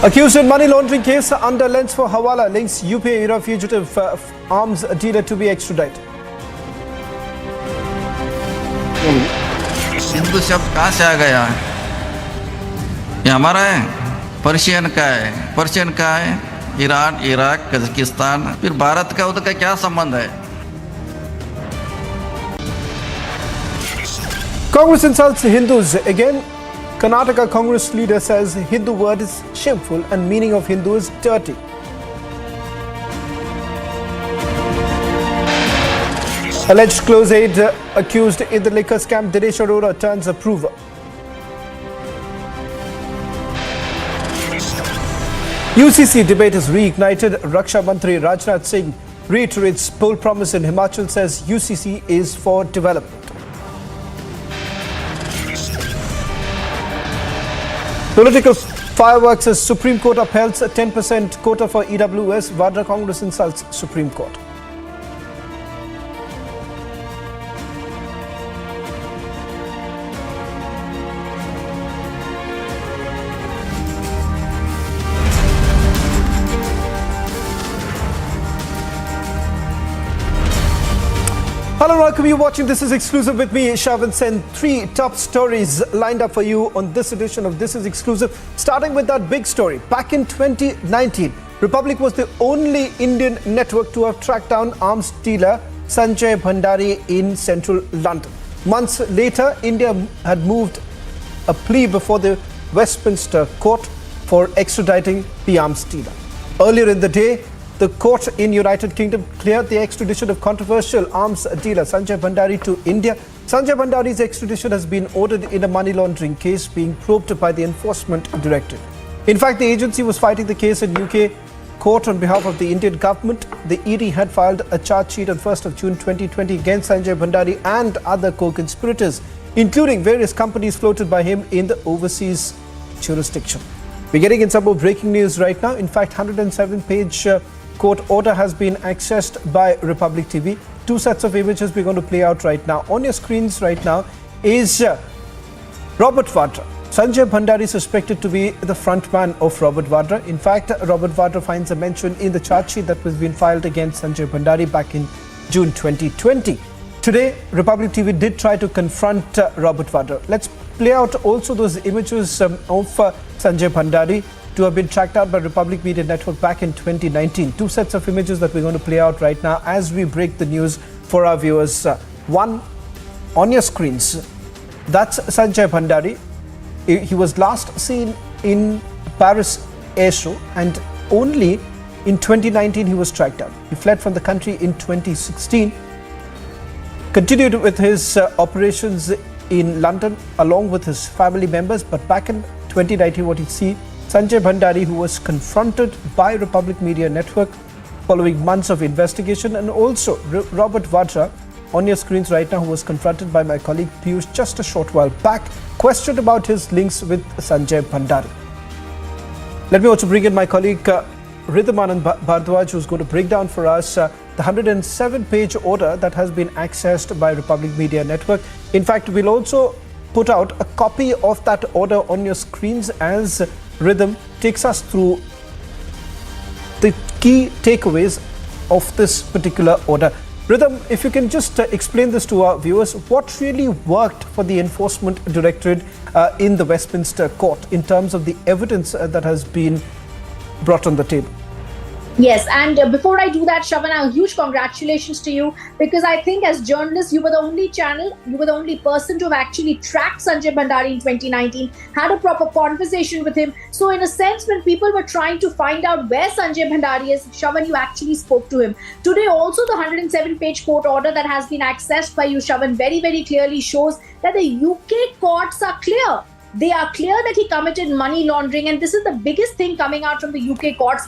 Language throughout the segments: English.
Accused in money laundering case under lens for Hawala links UP fugitive arms dealer to be extradited. Hindu शब्द कहाँ से आ गया? ये हमारा है, पर्शियन का है, पर्शियन का है, ईरान, इराक, कजाकिस्तान, फिर भारत का उधर का क्या संबंध है? Congress insults Hindus again. Karnataka Congress leader says Hindu word is shameful and meaning of Hindu is dirty. Alleged close aide accused in the liquor scam, Dinesh Arora turns approver. UCC debate is reignited. Raksha Mantri Rajnath Singh reiterates poll promise in Himachal, says UCC is for development. Political fireworks as Supreme Court upholds a 10% quota for EWS. Vadra Congress insults Supreme Court. Hello, welcome. You're watching This Is Exclusive with me, Shavan Sen. Three top stories lined up for you on this edition of This Is Exclusive. Starting with that big story. Back in 2019, Republic was the only Indian network to have tracked down arms dealer Sanjay Bhandari in central London. Months later, India had moved a plea before the Westminster Court for extraditing the arms dealer. Earlier in the day, the court in United Kingdom cleared the extradition of controversial arms dealer Sanjay Bhandari to India. Sanjay Bhandari's extradition has been ordered in a money laundering case being probed by the Enforcement Directorate. In fact, the agency was fighting the case in UK court on behalf of the Indian government. The ED had filed a charge sheet on 1st of June 2020 against Sanjay Bhandari and other co-conspirators, including various companies floated by him in the overseas jurisdiction. We're getting in some more breaking news right now. In fact, 107-page court order has been accessed by Republic TV. Two sets of images we're going to play out right now. On your screens right now is Robert Vadra. Sanjay Bhandari suspected to be the front man of Robert Vadra. In fact, Robert Vadra finds a mention in the charge sheet that was being filed against Sanjay Bhandari back in June 2020. Today, Republic TV did try to confront Robert Vadra. Let's play out also those images of Sanjay Bhandari to have been tracked out by Republic Media Network back in 2019. Two sets of images that we're going to play out right now as we break the news for our viewers. One on your screens, that's Sanjay Bhandari. He was last seen in Paris Air Show and only in 2019 he was tracked down. He fled from the country in 2016, continued with his operations in London along with his family members, but back in 2019 what you see, Sanjay Bhandari, who was confronted by Republic Media Network following months of investigation, and also Robert Vadra on your screens right now, who was confronted by my colleague Piyush just a short while back, questioned about his links with Sanjay Bhandari. Let me also bring in my colleague Ridhamanand Bhardwaj, who's going to break down for us the 107-page order that has been accessed by Republic Media Network. In fact, we'll also put out a copy of that order on your screens as Rhythm takes us through the key takeaways of this particular order. Rhythm, if you can just explain this to our viewers, what really worked for the Enforcement Directorate in the Westminster Court in terms of the evidence that has been brought on the table? Yes, and before I do that, Shavana, huge congratulations to you, because I think as journalists, you were the only channel, you were the only person to have actually tracked Sanjay Bhandari in 2019, had a proper conversation with him. So in a sense, when people were trying to find out where Sanjay Bhandari is, Shavan, you actually spoke to him. Today also the 107-page court order that has been accessed by you, Shavan, very, very clearly shows that the UK courts are clear. They are clear that he committed money laundering, and this is the biggest thing coming out from the UK courts.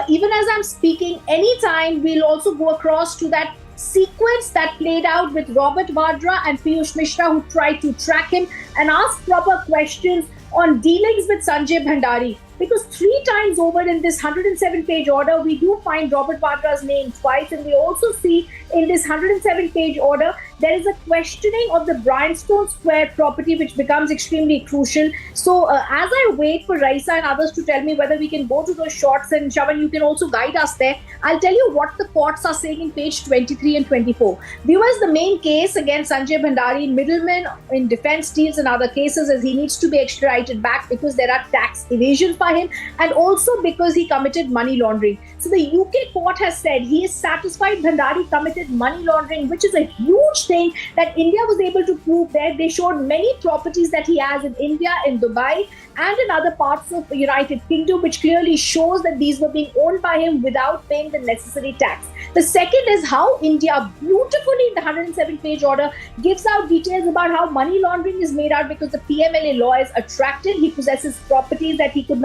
Even as I'm speaking, anytime we'll also go across to that sequence that played out with Robert Vadra and Piyush Mishra, who tried to track him and ask proper questions on dealings with Sanjay Bhandari. Because 3 times over in this 107-page order, we do find Robert Vadra's name twice, and we also see in this 107-page order there is a questioning of the Bryanston Square property, which becomes extremely crucial. So, as I wait for Raisa and others to tell me whether we can go to those shots, and Shavan, you can also guide us there, I'll tell you what the courts are saying in page 23 and 24. Viewers, the main case against Sanjay Bhandari, middleman in defense deals and other cases, as he needs to be extradited back because there are tax evasions by him and also because he committed money laundering. So the UK court has said he is satisfied Bhandari committed money laundering, which is a huge thing that India was able to prove there. They showed many properties that he has in India, in Dubai and in other parts of the United Kingdom, which clearly shows that these were being owned by him without paying the necessary tax. The second is how India beautifully in the 107-page order gives out details about how money laundering is made out because the PMLA law is attracted. He possesses properties that he could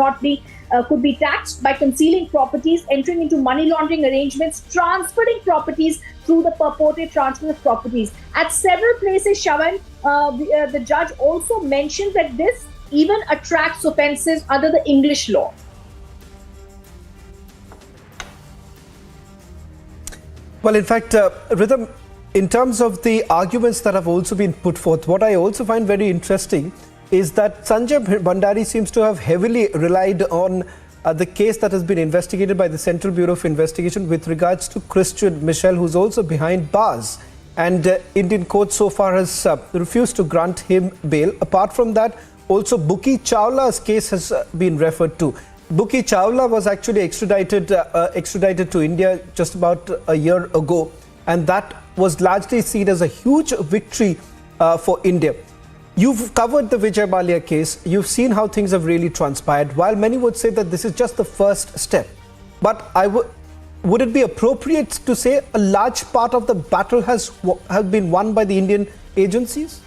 be taxed by concealing properties, entering into money laundering arrangements, transferring properties through the purported transfer of properties. At several places, Shavan, the judge also mentioned that this even attracts offences under the English law. Well, in fact, Rhythm, in terms of the arguments that have also been put forth, what I also find very interesting is that Sanjay Bhandari seems to have heavily relied on the case that has been investigated by the Central Bureau of Investigation with regards to Christian Michel, who's also behind bars. And Indian court so far has refused to grant him bail. Apart from that, also Buki Chawla's case has been referred to. Buki Chawla was actually extradited to India just about a year ago, and that was largely seen as a huge victory for India. You've covered the Vijay Mallya case. You've seen how things have really transpired. While many would say that this is just the first step, but would it be appropriate to say a large part of the battle has been won by the Indian agencies?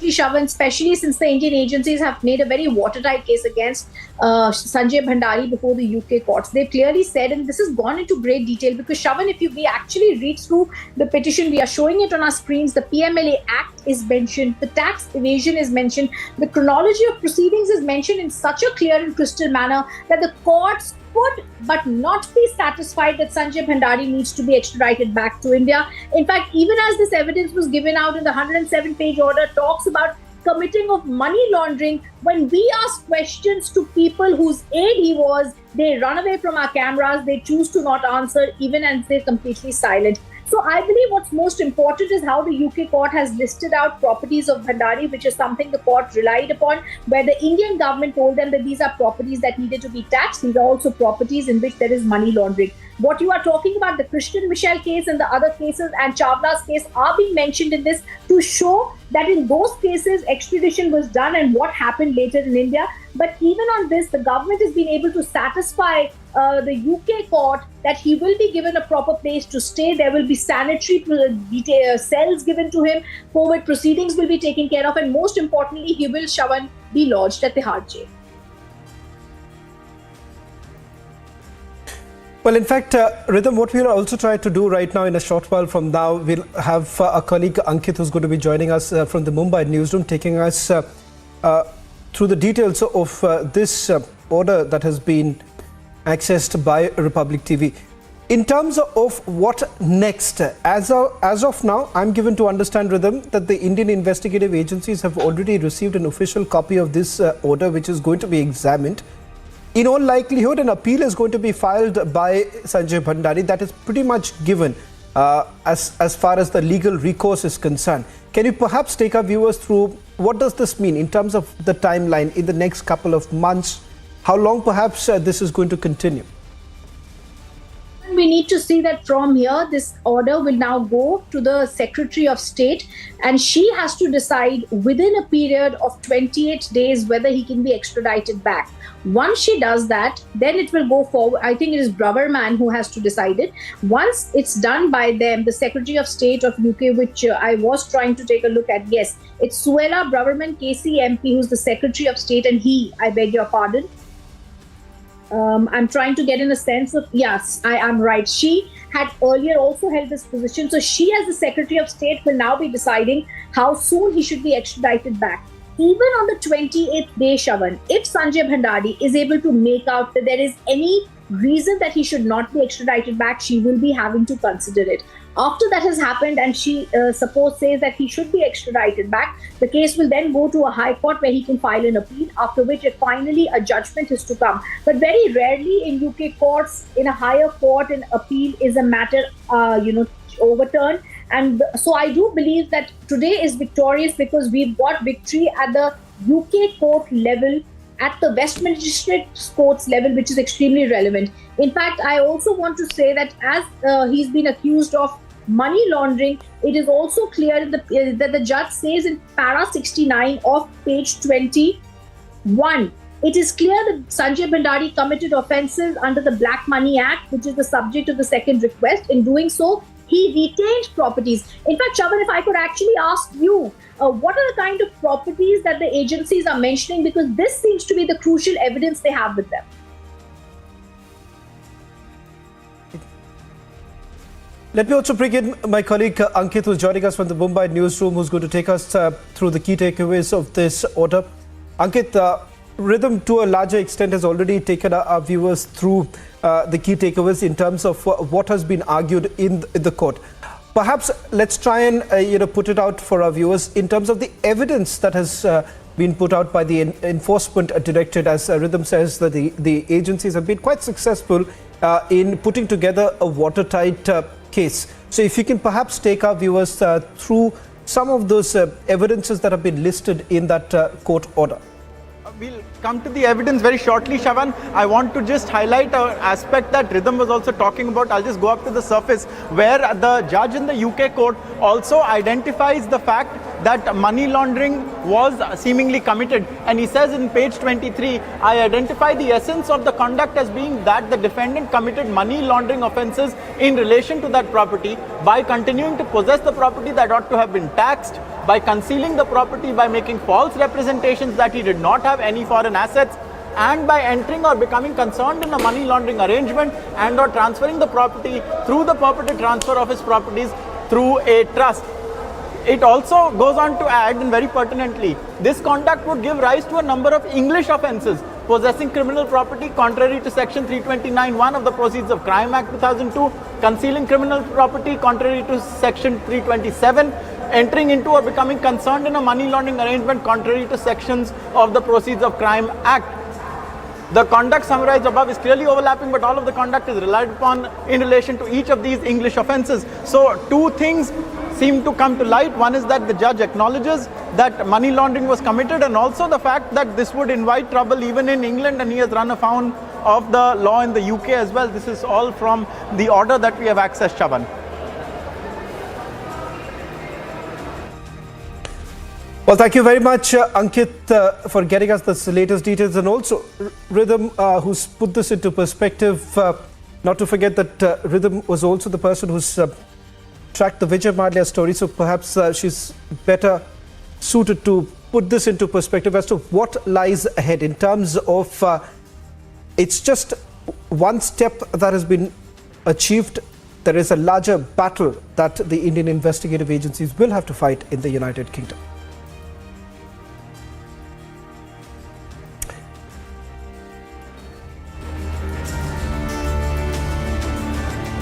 Shavan, especially since the Indian agencies have made a very watertight case against Sanjay Bhandari before the UK courts. They've clearly said, and this has gone into great detail because Shavan, if we actually read through the petition, we are showing it on our screens. The PMLA Act is mentioned, the tax evasion is mentioned, the chronology of proceedings is mentioned in such a clear and crystal manner that the courts could but not be satisfied that Sanjay Bhandari needs to be extradited back to India. In fact, even as this evidence was given out in the 107-page order, talks about committing of money laundering, when we ask questions to people whose aid he was, they run away from our cameras, they choose to not answer, even as they're completely silent. So I believe what's most important is how the UK court has listed out properties of Bhandari, which is something the court relied upon, where the Indian government told them that these are properties that needed to be taxed. These are also properties in which there is money laundering. What you are talking about, the Christian Michel case and the other cases and Chawla's case are being mentioned in this to show that in those cases extradition was done and what happened later in India. But even on this, the government has been able to satisfy the UK court that he will be given a proper place to stay. There will be sanitary cells given to him. COVID proceedings will be taken care of. And most importantly, he will, Shavan, be lodged at the Hard Jail. Well, in fact, Rhythm, what we'll also try to do right now in a short while from now, we'll have our colleague Ankit, who's going to be joining us from the Mumbai newsroom, taking us through the details of this order that has been accessed by Republic TV. In terms of what next, as of now, I'm given to understand, Rhythm, that the Indian investigative agencies have already received an official copy of this order, which is going to be examined. In all likelihood, an appeal is going to be filed by Sanjay Bhandari. That is pretty much given as far as the legal recourse is concerned. Can you perhaps take our viewers through what does this mean in terms of the timeline in the next couple of months? How long perhaps this is going to continue? We need to see that from here, this order will now go to the Secretary of State, and she has to decide within a period of 28 days whether he can be extradited back. Once she does that, then it will go forward. I think it is Braverman who has to decide it. Once it's done by them, the Secretary of State of UK, which I was trying to take a look at, yes, it's Suella Braverman, KC MP, who's the Secretary of State, and I beg your pardon, I'm trying to get in a sense of, yes, I am right. She had earlier also held this position. So she, as the Secretary of State, will now be deciding how soon he should be extradited back. Even on the 28th day, Shavan, if Sanjay Bhandari is able to make out that there is any reason that he should not be extradited back, she will be having to consider it. After that has happened and she suppose says that he should be extradited back, the case will then go to a high court where he can file an appeal, after which finally a judgment is to come. But very rarely in UK courts, in a higher court, an appeal is a matter, overturned. And so I do believe that today is victorious because we've got victory at the UK court level, at the Westminster courts level, which is extremely relevant. In fact, I also want to say that as he's been accused of money laundering, it is also clear that the judge says in para 69 of page 21, it is clear that Sanjay Bhandari committed offences under the Black Money Act, which is the subject of the second request. In doing so, he retained properties. In fact, Shravan, if I could actually ask you, what are the kind of properties that the agencies are mentioning? Because this seems to be the crucial evidence they have with them. Let me also bring in my colleague Ankit, who's joining us from the Mumbai newsroom, who's going to take us through the key takeaways of this order. Ankit, Rhythm to a larger extent has already taken our viewers through the key takeaways in terms of what has been argued in the court. Perhaps let's try and put it out for our viewers in terms of the evidence that has been put out by the Enforcement Directorate. As Rhythm says, that the agencies have been quite successful in putting together a watertight case. So if you can perhaps take our viewers through some of those evidences that have been listed in that court order. We'll come to the evidence very shortly, Shravan. I want to just highlight an aspect that Rhythm was also talking about. I'll just go up to the surface, where the judge in the UK court also identifies the fact that money laundering was seemingly committed. And he says in page 23, I identify the essence of the conduct as being that the defendant committed money laundering offences in relation to that property by continuing to possess the property that ought to have been taxed, by concealing the property by making false representations that he did not have any foreign assets, and by entering or becoming concerned in a money laundering arrangement and or transferring the property through the purported transfer of his properties through a trust. It also goes on to add, and very pertinently, this conduct would give rise to a number of English offences: possessing criminal property contrary to section 329(1) of the Proceeds of Crime Act 2002, concealing criminal property contrary to section 327, entering into or becoming concerned in a money laundering arrangement contrary to sections of the Proceeds of Crime Act. The conduct summarized above is clearly overlapping, but all of the conduct is relied upon in relation to each of these English offences. So two things seem to come to light. One is that the judge acknowledges that money laundering was committed, and also the fact that this would invite trouble even in England, and he has run afoul of the law in the UK as well. This is all from the order that we have accessed, Shravan. Well, thank you very much, Ankit, for getting us the latest details, and also Rhythm, who's put this into perspective. Not to forget that Rhythm was also the person who's tracked the Vijay Mallya story, so perhaps she's better suited to put this into perspective as to what lies ahead in terms of it's just one step that has been achieved. There is a larger battle that the Indian investigative agencies will have to fight in the United Kingdom.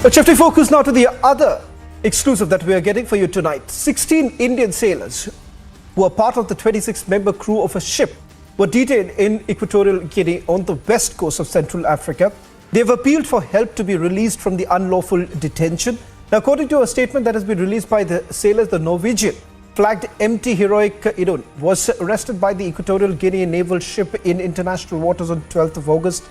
But shifting focus now to the other exclusive that we are getting for you tonight. 16 Indian sailors who are part of the 26-member crew of a ship were detained in Equatorial Guinea on the west coast of Central Africa. They have appealed for help to be released from the unlawful detention. Now, according to a statement that has been released by the sailors, the Norwegian flagged MT Heroic Idun was arrested by the Equatorial Guinea naval ship in international waters on 12th of August.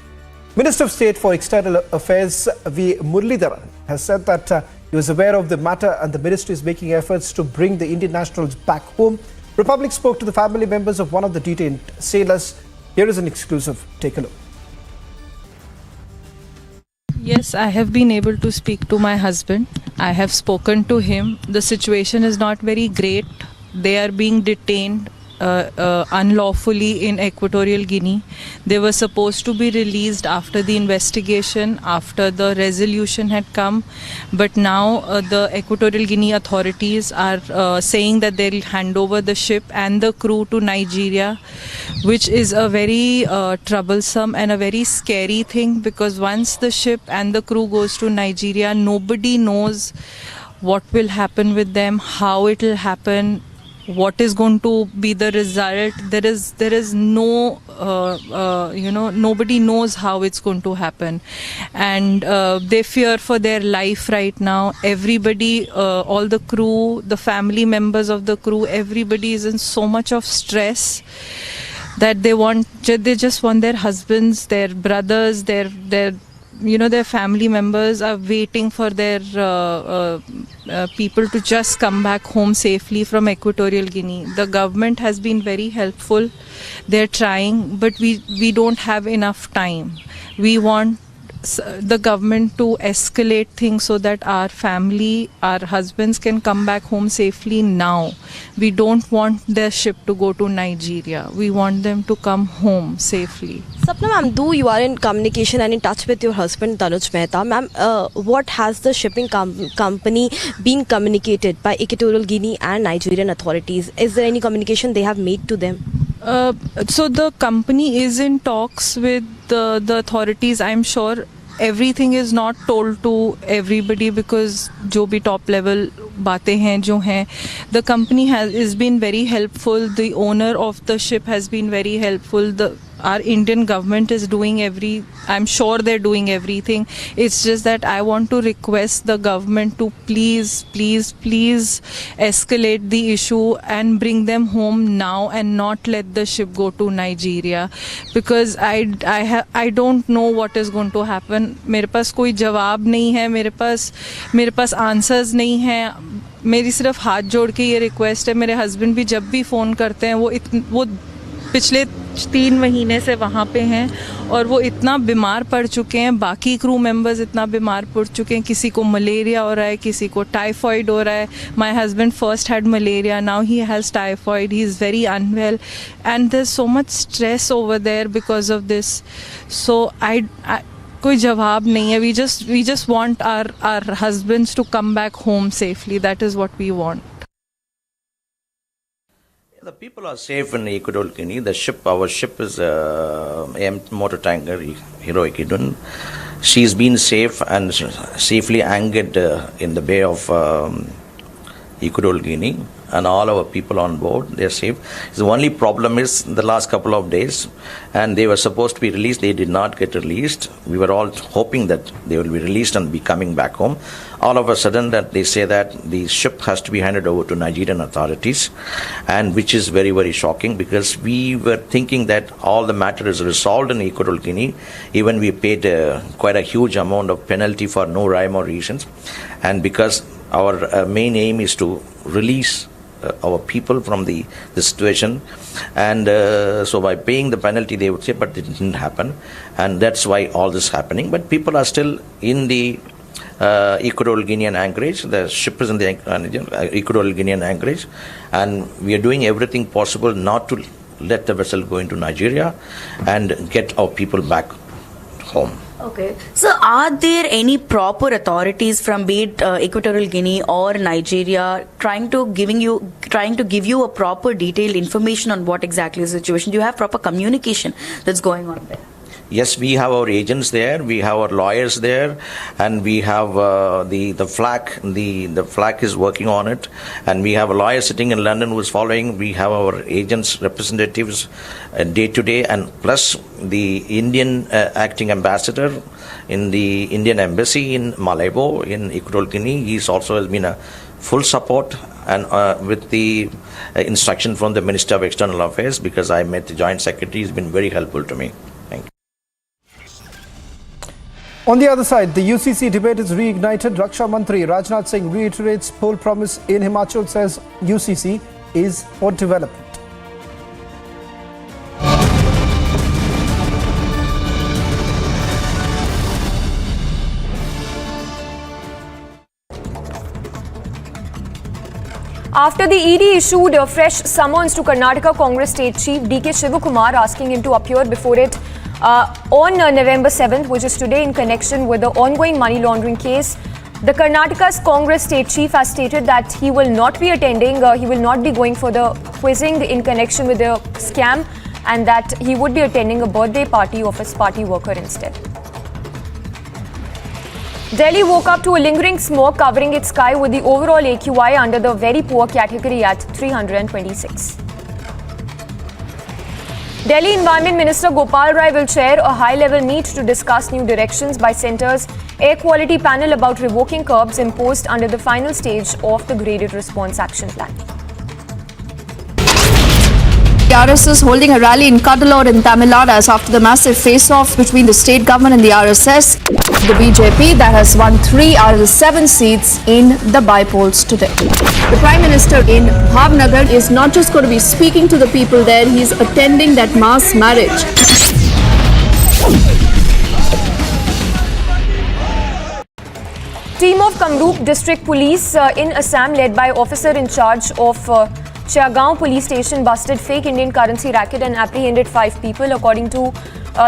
Minister of State for External Affairs V. Muralidharan has said that he was aware of the matter and the ministry is making efforts to bring the Indian nationals back home. Republic spoke to the family members of one of the detained sailors. Here is an exclusive. Take a look. Yes, I have been able to speak to my husband. I have spoken to him. The situation is not very great. They are being detained unlawfully in Equatorial Guinea. They were supposed to be released after the investigation, after the resolution had come. But now the Equatorial Guinea authorities are saying that they'll hand over the ship and the crew to Nigeria, which is a very troublesome and a very scary thing, because once the ship and the crew goes to Nigeria, nobody knows what will happen with them, how it will happen, what is going to be the result. There is no nobody knows how it's going to happen, and they fear for their life right now. Everybody, all the crew, the family members of the crew, everybody is in so much of stress that they just want their husbands, their brothers, their family members are waiting for their people to just come back home safely from Equatorial Guinea. The government has been very helpful. They're trying, but we don't have enough time. We want the government to escalate things so that our family, our husbands can come back home safely now. We don't want their ship to go to Nigeria. We want them to come home safely. Sapna ma'am, though you are in communication and in touch with your husband Tanuj Mehta, ma'am, what has the shipping company been communicated by Equatorial Guinea and Nigerian authorities? Is there any communication they have made to them? So the company is in talks with the authorities. I'm sure everything is not told to everybody because जो भी top level बातें हैं जो हैं, the company has been very helpful. The owner of the ship has been very helpful. Our Indian government is doing I'm sure they're doing everything. It's just that I want to request the government to please escalate the issue and bring them home now and not let the ship go to Nigeria, because I don't know what is going to happen. मेरे पास कोई जवाब नहीं है, मेरे पास answers नहीं है. मेरी सिर्फ हाथ जोड़ के ये रिक्वेस्ट है. मेरे हस्बैंड भी जब भी फ़ोन करते हैं वो पिछले 3 महीने से वहाँ पे हैं और वो इतना बीमार पड़ चुके हैं. बाकी क्रू मेंबर्स इतना बीमार पड़ चुके हैं. किसी को मलेरिया हो रहा है, किसी को टाइफॉइड हो रहा है. My husband first had malaria, now he has typhoid. He is very unwell and there is so much stress over there because of this. So I कोई जवाब नहीं है. We just want our husbands to come back home safely. That is what we want. The people are safe in Equatorial Guinea. Our ship is motor tanker Heroic Idun. She's been safe and safely anchored in the bay of Equatorial Guinea, and all our people on board, they're safe. The only problem is the last couple of days, and they were supposed to be released. They did not get released. We were all hoping that they will be released and be coming back home. All of a sudden that they say that the ship has to be handed over to Nigerian authorities, and which is very, very shocking, because we were thinking that all the matter is resolved in Equatorial Guinea. Even we paid quite a huge amount of penalty for no rhyme or reasons, and because our main aim is to release our people from the situation, and so by paying the penalty they would say, but it didn't happen, and that's why all this is happening. But people are still in the Equatorial Guinean anchorage. The ship is in the Equatorial Guinean anchorage, and we are doing everything possible not to let the vessel go into Nigeria and get our people back home. Okay. So are there any proper authorities from be it Equatorial Guinea or Nigeria trying to give you a proper detailed information on what exactly is the situation? Do you have proper communication that's going on there? Yes, we have our agents there, we have our lawyers there, and we have the FLAC. The FLAC is working on it, and we have a lawyer sitting in London who is following. We have our agents, representatives day to day, and plus the Indian acting ambassador in the Indian embassy in Malabo in Equatorial Guinea. He also has been a full support, and with the instruction from the Minister of External Affairs, because I met the Joint Secretary. He's been very helpful to me. Thank you. On the other side, the UCC debate is reignited. Raksha Mantri Rajnath Singh reiterates poll promise in Himachal, says UCC is for development. After the ED issued a fresh summons to Karnataka Congress State Chief DK Shivakumar, asking him to appear before it on November 7th, which is today, in connection with the ongoing money laundering case. The Karnataka's Congress State Chief has stated that he will not be attending, he will not be going for the quizzing in connection with the scam, and that he would be attending a birthday party of his party worker instead. Delhi woke up to a lingering smoke covering its sky with the overall AQI under the very poor category at 326. Delhi Environment Minister Gopal Rai will chair a high-level meet to discuss new directions by Centre's Air Quality Panel about revoking curbs imposed under the final stage of the Graded Response Action Plan. The RSS holding a rally in Cuddalore in Tamil Nadu after the massive face-off between the state government and the RSS. The BJP that has won 3 out of the 7 seats in the by-polls today. The Prime Minister in Bhavnagar is not just going to be speaking to the people there, he is attending that mass marriage. Team of Kamrup District Police in Assam, led by officer in charge of Chiagaon Police Station, busted fake Indian currency racket and apprehended 5 people. According to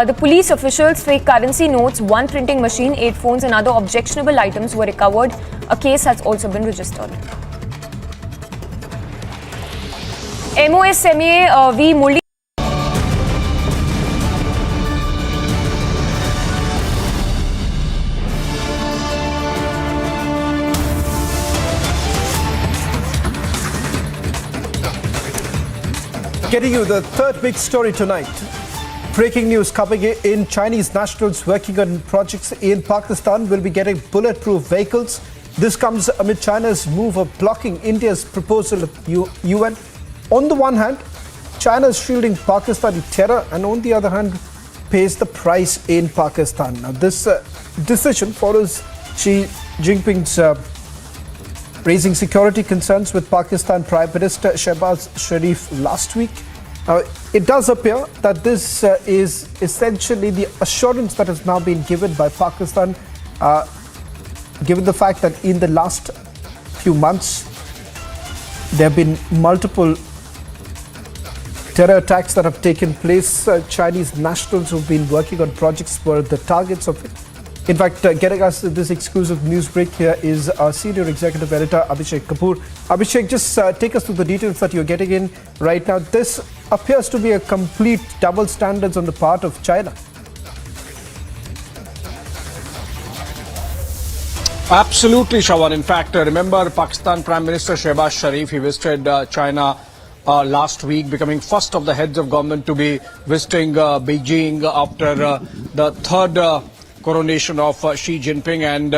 the police officials, fake currency notes, 1 printing machine, 8 phones and other objectionable items were recovered. A case has also been registered. MOSMA V Mulli. Getting you the third big story tonight. Breaking news coming in: Chinese nationals working on projects in Pakistan will be getting bulletproof vehicles. This comes amid China's move of blocking India's proposal of UN. On the one hand, China is shielding Pakistani terror, and on the other hand, pays the price in Pakistan. Now, this decision follows Xi Jinping's raising security concerns with Pakistan Prime Minister Shehbaz Sharif last week. It does appear that this is essentially the assurance that has now been given by Pakistan, given the fact that in the last few months there have been multiple terror attacks that have taken place. Chinese nationals who've been working on projects were the targets of it. In fact, getting us this exclusive news break here is our senior executive editor, Abhishek Kapoor. Abhishek, just take us through the details that you're getting in right now. This appears to be a complete double standards on the part of China. Absolutely, Shravan. In fact, remember Pakistan Prime Minister Shehbaz Sharif, he visited China last week, becoming first of the heads of government to be visiting Beijing after the third coronation of Xi Jinping. And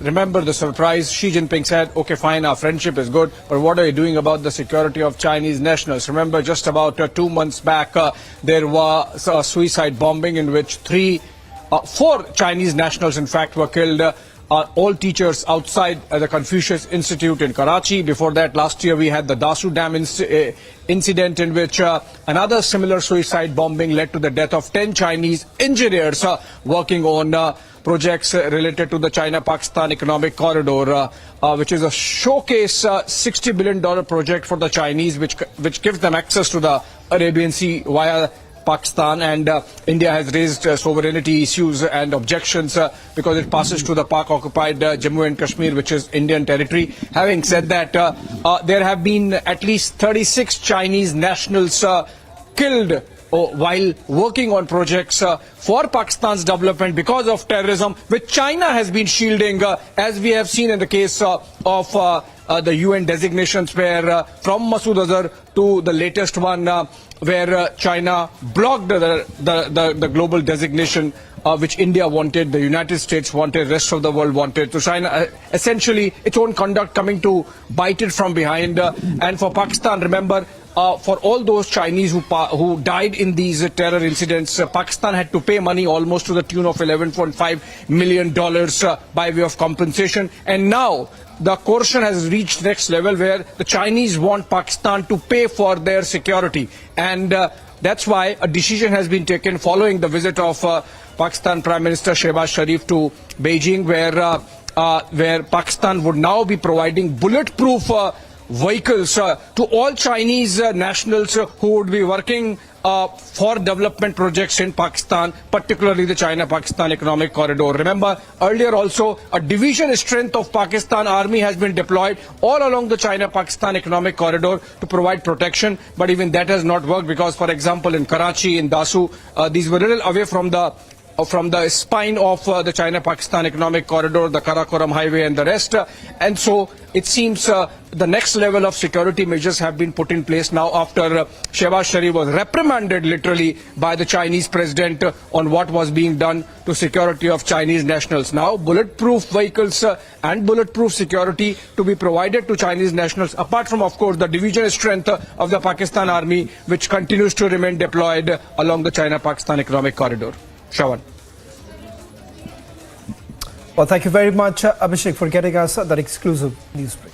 remember the surprise, Xi Jinping said, okay, fine, our friendship is good, but what are you doing about the security of Chinese nationals? Remember, just about 2 months back, there was a suicide bombing in which 4 Chinese nationals, in fact, were killed. All teachers outside the Confucius Institute in Karachi. Before that, last year we had the Dasu Dam incident in which another similar suicide bombing led to the death of 10 Chinese engineers working on projects related to the China-Pakistan Economic Corridor, which is a showcase $60 billion project for the Chinese, which gives them access to the Arabian Sea via Pakistan. And India has raised sovereignty issues and objections because it passes to the Pak-occupied Jammu and Kashmir, which is Indian territory. Having said that, there have been at least 36 Chinese nationals killed while working on projects for Pakistan's development because of terrorism, which China has been shielding, as we have seen in the case of the UN designations, where from Masood Azhar to the latest one, where China blocked the global designation, which India wanted, the United States wanted, rest of the world wanted. So China, essentially, its own conduct coming to bite it from behind. And for Pakistan, remember, for all those Chinese who died in these terror incidents, Pakistan had to pay money almost to the tune of $11.5 million by way of compensation. And now the coercion has reached next level, where the Chinese want Pakistan to pay for their security. And that's why a decision has been taken following the visit of Pakistan Prime Minister Shehbaz Sharif to Beijing, where Pakistan would now be providing bulletproof vehicles to all Chinese nationals who would be working for development projects in Pakistan, particularly the China-Pakistan Economic Corridor. Remember, earlier also, a division strength of Pakistan Army has been deployed all along the China-Pakistan Economic Corridor to provide protection, but even that has not worked because, for example, in Karachi, in Dasu, these were a little away from the from the spine of the China-Pakistan economic corridor, the Karakoram highway and the rest. And so it seems the next level of security measures have been put in place now after Shehbaz Sharif was reprimanded literally by the Chinese president on what was being done to security of Chinese nationals. Now bulletproof vehicles and bulletproof security to be provided to Chinese nationals, apart from, of course, the division strength of the Pakistan army, which continues to remain deployed along the China-Pakistan economic corridor. Shawan. Well, thank you very much, Abhishek, for getting us that exclusive news break.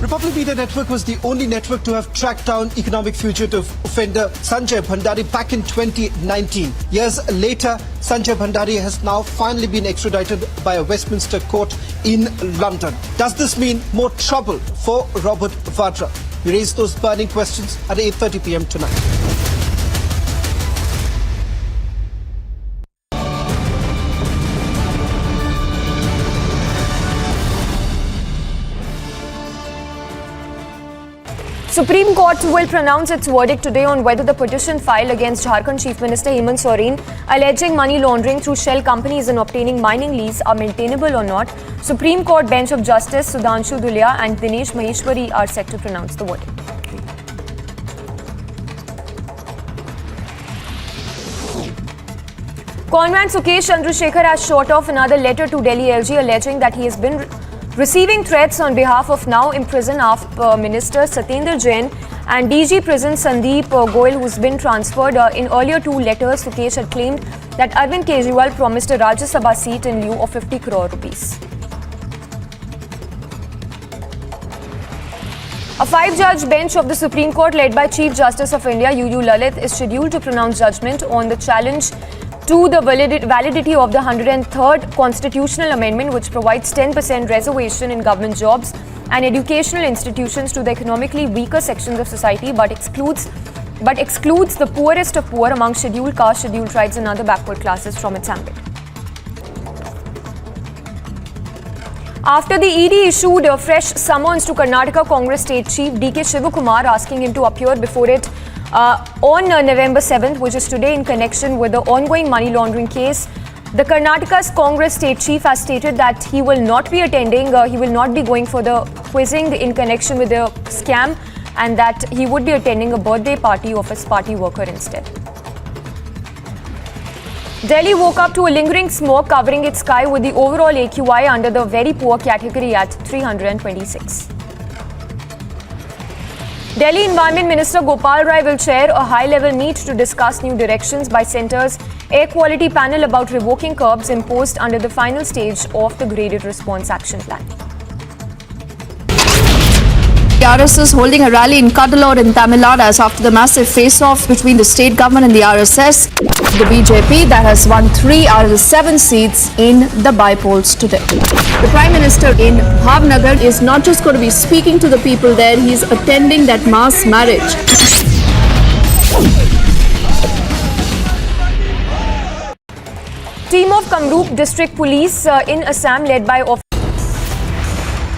Republic Media Network was the only network to have tracked down economic fugitive offender Sanjay Bhandari back in 2019. Years later, Sanjay Bhandari has now finally been extradited by a Westminster court in London. Does this mean more trouble for Robert Vadra? We raise those burning questions at 8:30 p.m. tonight. Supreme Court will pronounce its verdict today on whether the petition filed against Jharkhand Chief Minister Hemant Soren alleging money laundering through shell companies and obtaining mining lease are maintainable or not. Supreme Court Bench of Justice Sudhanshu Dhulia and Dinesh Maheshwari are set to pronounce the verdict. Conman Sukesh Chandrasekhar has shot off another letter to Delhi LG alleging that he has been receiving threats on behalf of now imprisoned Minister Satyendra Jain and DG Prison Sandeep Goyal, who's been transferred. In earlier two letters, Sukesh had claimed that Arvind Kejriwal promised a Rajya Sabha seat in lieu of 50 crore rupees. A five-judge bench of the Supreme Court led by Chief Justice of India UU Lalit is scheduled to pronounce judgment on the challenge to the validity of the 103rd constitutional amendment, which provides 10% reservation in government jobs and educational institutions to the economically weaker sections of society, but excludes the poorest of poor among scheduled caste, scheduled tribes and other backward classes from its ambit. After the ED issued fresh summons to Karnataka Congress State Chief DK Shivakumar asking him to appear before it on November 7th, which is today, in connection with the ongoing money laundering case, the Karnataka's Congress State Chief has stated that he will not be attending, he will not be going for the quizzing in connection with the scam, and that he would be attending a birthday party of his party worker instead. Delhi woke up to a lingering smoke covering its sky, with the overall AQI under the very poor category at 326. Delhi Environment Minister Gopal Rai will chair a high-level meet to discuss new directions by Centre's Air Quality Panel about revoking curbs imposed under the final stage of the Graded Response Action Plan. The RSS holding a rally in Cuddalore in Tamil Nadu after the massive face-off between the state government and the RSS. The BJP that has won 3 out of the 7 seats in the by-polls today. The Prime Minister in Bhavnagar is not just going to be speaking to the people there, he's attending that mass marriage. Team of Kamrup District Police in Assam led by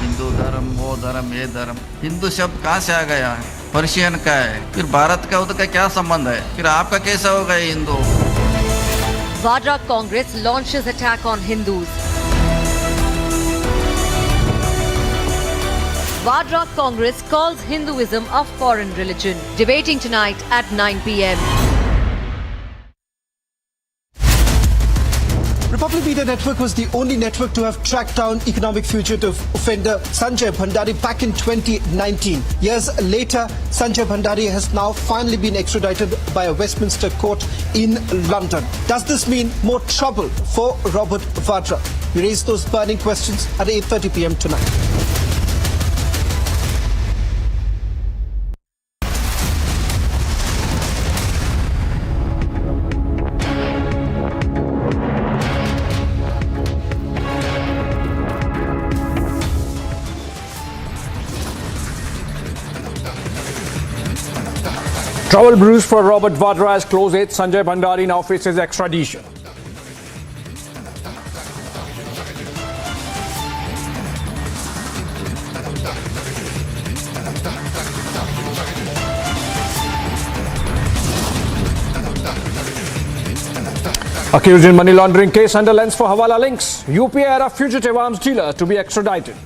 Hindu धर्म वो धर्म ये धर्म, हिंदू शब्द कहाँ से आ गया? Persian का है, फिर भारत का उधर का क्या संबंध है? फिर आपका कैसा होगा ये Hindu? Vadra Congress launches attack on Hindus. Vadra Congress calls Hinduism a foreign religion. Debating tonight at 9 p.m. Republic Media Network was the only network to have tracked down economic fugitive offender Sanjay Bhandari back in 2019. Years later, Sanjay Bhandari has now finally been extradited by a Westminster court in London. Does this mean more trouble for Robert Vadra? We raise those burning questions at 8:30 p.m. tonight. Trouble brews for Robert Vadra as close 8th Sanjay Bhandari now faces extradition. Accused in money laundering case under lens for Hawala links. UPA era fugitive arms dealer to be extradited.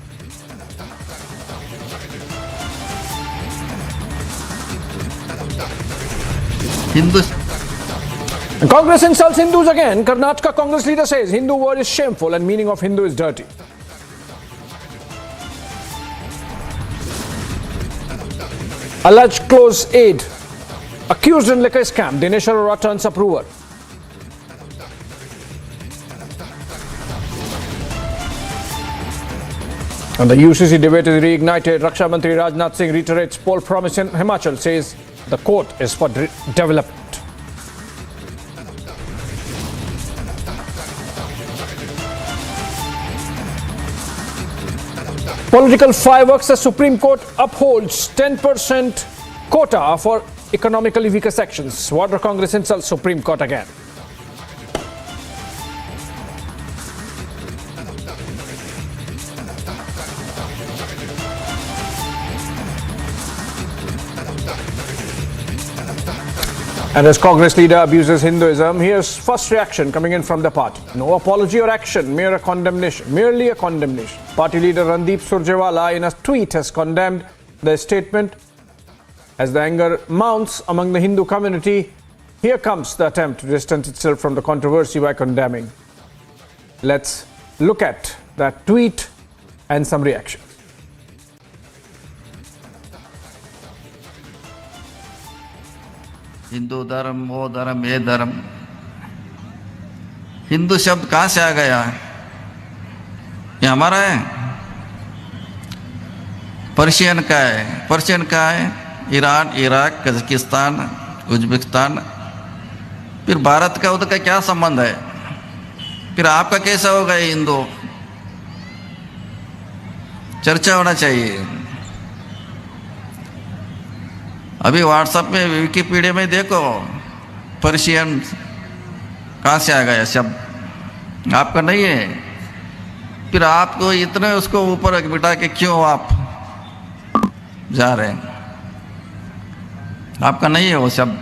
And Congress insults Hindus again. Karnataka Congress leader says Hindu word is shameful and meaning of Hindu is dirty. Alleged close aide. Accused in liquor scam. Dinesh Arora turns approver. And the UCC debate is reignited. Raksha Mantri Rajnath Singh reiterates poll promise in Himachal, says the court is for development. Political fireworks. The Supreme Court upholds 10% quota for economically weaker sections. Vadra Congress insults Supreme Court again. And as Congress leader abuses Hinduism, here's first reaction coming in from the party. No apology or action, merely a condemnation. Party leader Randeep Surjewala in a tweet has condemned the statement. As the anger mounts among the Hindu community, here comes the attempt to distance itself from the controversy by condemning. Let's look at that tweet and some reaction. Hindu धर्म, वो धर्म, ये धर्म। हिंदू शब्द कहाँ से आ गया? ये हमारा है? पर्शियन का है। पर्शियन का है? Iran, Iraq, Kazakhstan, Uzbekistan. फिर भारत का उधर का क्या संबंध है? फिर आपका कैसा होगा ये हिंदू? चर्चा होना चाहिए। अभी व्हाट्सएप में, विकिपीडिया में देखो, पर्शियन कहाँ से आ गया शब्द? आपका नहीं है। फिर आपको इतने उसको ऊपर बिठा के क्यों आप जा रहे हैं? आपका नहीं है वो शब्द।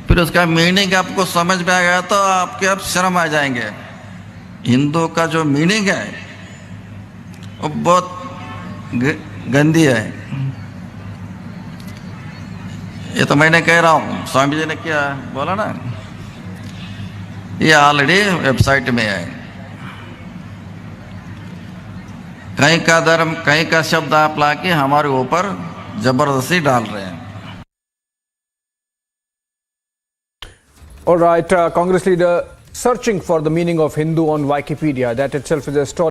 फिर उसका मीनिंग आपको समझ में आ गया तो आपके अब शर्म आ जाएंगे। हिंदू का जो मीनिंग है वो बहुत गंदी है। ये तो मैंने कह रहा हूँ, स्वामी जी ने क्या बोला ना, ये ऑलरेडी वेबसाइट में है। कहीं का धर्म, कहीं का शब्द आप लाके हमारे ऊपर जबरदस्ती डाल रहे हैं। All right, Congress leader searching for the meaning of Hindu on Wikipedia. That itself is a story.